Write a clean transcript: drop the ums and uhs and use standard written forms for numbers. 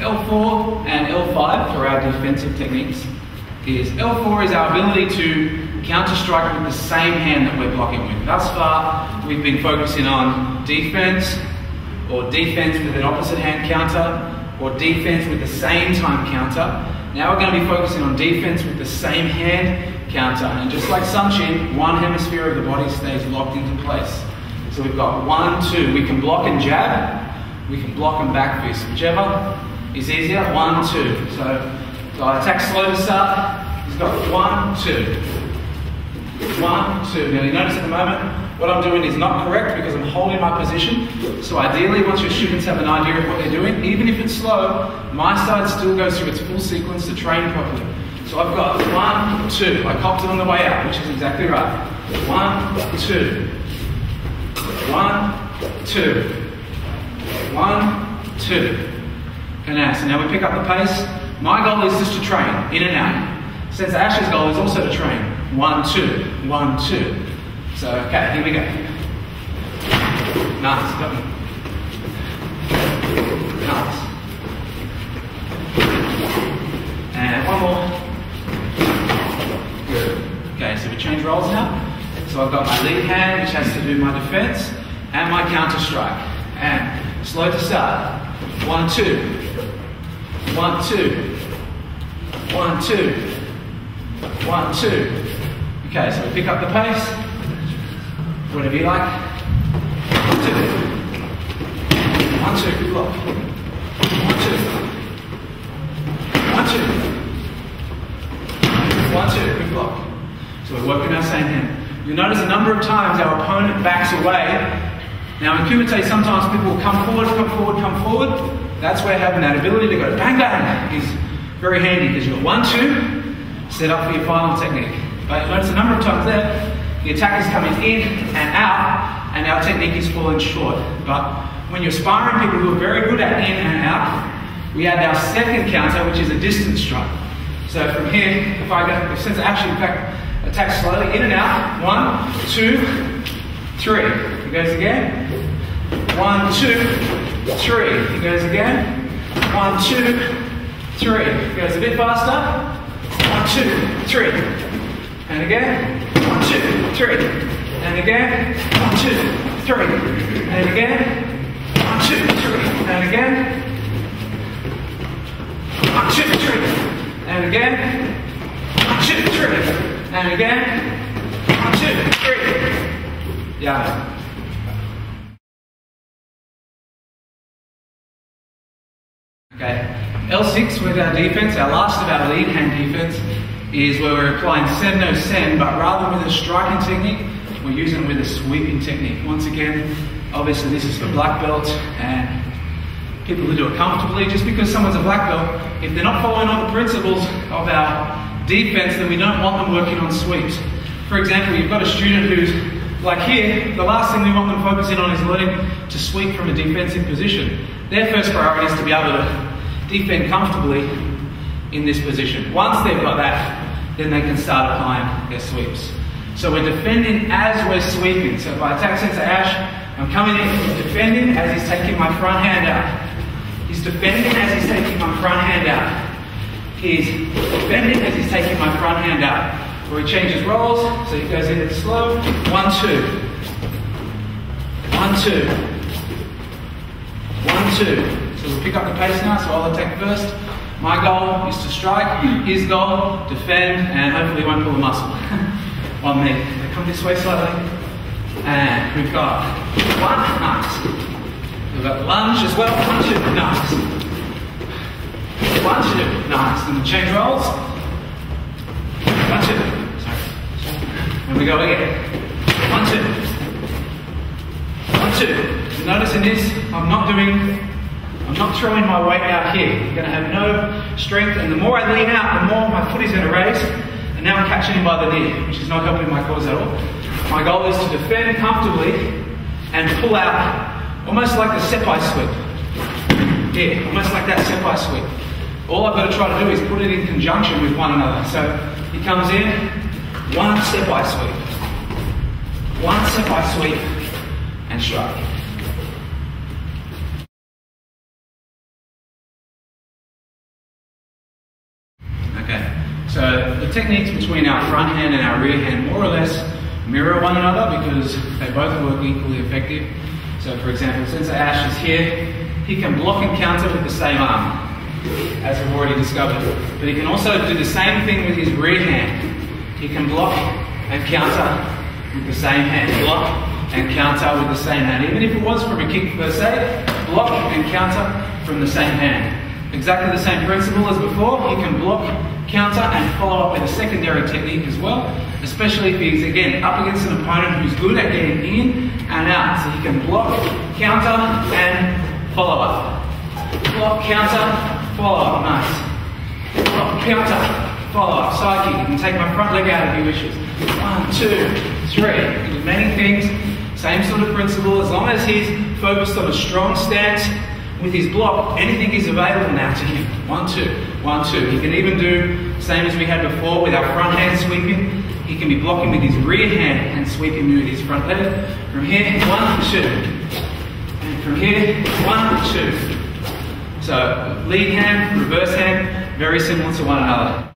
L4 and L5 for our defensive techniques is L4 is our ability to counter strike with the same hand that we're blocking with. Thus far, we've been focusing on defense, or defense with an opposite hand counter, or defense with the same time counter. Now we're going to be focusing on defense with the same hand counter. And just like Sunshin, one hemisphere of the body stays locked into place. So we've got 1, 2. We can block and jab. We can block and back fist, whichever is easier. 1, 2. So I attack slow to start. He's got 1, 2. 1, 2. Now you notice at the moment, what I'm doing is not correct because I'm holding my position. So ideally, once your students have an idea of what they're doing, even if it's slow, my side still goes through its full sequence to train properly. So I've got 1, 2. I copped it on the way out, which is exactly right. 1, 2. 1, 2. 1, 2. And now, so now we pick up the pace. My goal is just to train, in and out. Sensei Ash's goal is also to train. 1, 2, 1, 2. So, okay, here we go. Nice, got me. Nice. And one more. Good. Okay, so we change roles now. So I've got my lead hand, which has to do my defense, and my counter strike. And slow to start. 1, 2. 1, 2. 1, 2. 1, 2. Okay, so we pick up the pace. Whatever you like. 1, 2. 1, 2, good block. 1, 2. 1, 2. 1, 2, good block. So we're working our same hand. You'll notice a number of times our opponent backs away. Now in Kumite, sometimes people will come forward, come forward, come forward. That's where having that ability to go bang, bang is very handy because you've got 1, 2, set up for your final technique. But you'll notice a number of times there, the attack is coming in and out, and our technique is falling short. But when you're sparring people who are very good at in and out, we add our second counter, which is a distance strike. So from here, if Sensei actually in fact attacks slowly in and out, 1, 2, 3. He goes again. 1, 2, 3. He goes again. 1, 2, 3. He goes a bit faster. 1, 2, 3. And again. 1, 2, 3. And again. 1, 2, 3. And again. 1, 2, 3. And again. 1, 2, 3. And again. 1, 2, 3. And again. 1, 2, 3. Yeah. Okay. L6 with our defense, our last of our lead hand defense, is where we're applying Sen-no-sen, but rather with a striking technique, we're using it with a sweeping technique. Once again, obviously this is for black belts and people who do it comfortably. Just because someone's a black belt, if they're not following all the principles of our defense, then we don't want them working on sweeps. For example, you've got a student who's, like here, the last thing we want them focusing on is learning to sweep from a defensive position. Their first priority is to be able to defend comfortably in this position. Once they've got that, then they can start applying their sweeps. So we're defending as we're sweeping. So if I attack Sensei Ash, I'm coming in, defending as he's taking my front hand out. He's defending as he's taking my front hand out. He's defending as he's taking my front hand out. Where he changes roles, so he goes in it slow. 1, 2. 1, 2. 1, 2. So we'll pick up the pace now, so I'll attack first. My goal is to strike, his goal, defend, and hopefully he won't pull a muscle on me. So come this way slightly. And we've got 1, nice. We've got lunge as well, 1, 2, nice. 1, 2, nice. Then we change roles. 1, 2, sorry. And we go again. 1, 2. 1, 2. Notice in this, I'm not throwing my weight out here. I'm going to have no strength, and the more I lean out, the more my foot is going to raise, and now I'm catching him by the knee, which is not helping my cause at all. My goal is to defend comfortably and pull out, almost like the sepai sweep. Yeah, almost like that sepai sweep. All I've got to try to do is put it in conjunction with one another. So he comes in, 1 sepai sweep, 1 sepai sweep, and strike. techniques between our front hand and our rear hand more or less mirror one another because they both work equally effective. So for example, since Ash is here, he can block and counter with the same arm, as we've already discovered. But he can also do the same thing with his rear hand. He can block and counter with the same hand. Block and counter with the same hand. Even if it was from a kick per se, block and counter from the same hand. Exactly the same principle as before. He can block, counter, and follow up with a secondary technique as well, especially if he's, again, up against an opponent who's good at getting in and out. So he can block, counter, and follow up. Block, counter, follow up. Nice. Block, counter, follow up. Side kick. You can take my front leg out if he wishes. 1, 2, 3. There's many things. Same sort of principle. As long as he's focused on a strong stance with his block, anything is available now to him. 1, 2, 1, 2. He can even do same as we had before with our front hand sweeping. He can be blocking with his rear hand and sweeping with his front leg. From here, 1, 2. And from here, 1, 2. So lead hand, reverse hand, very similar to one another.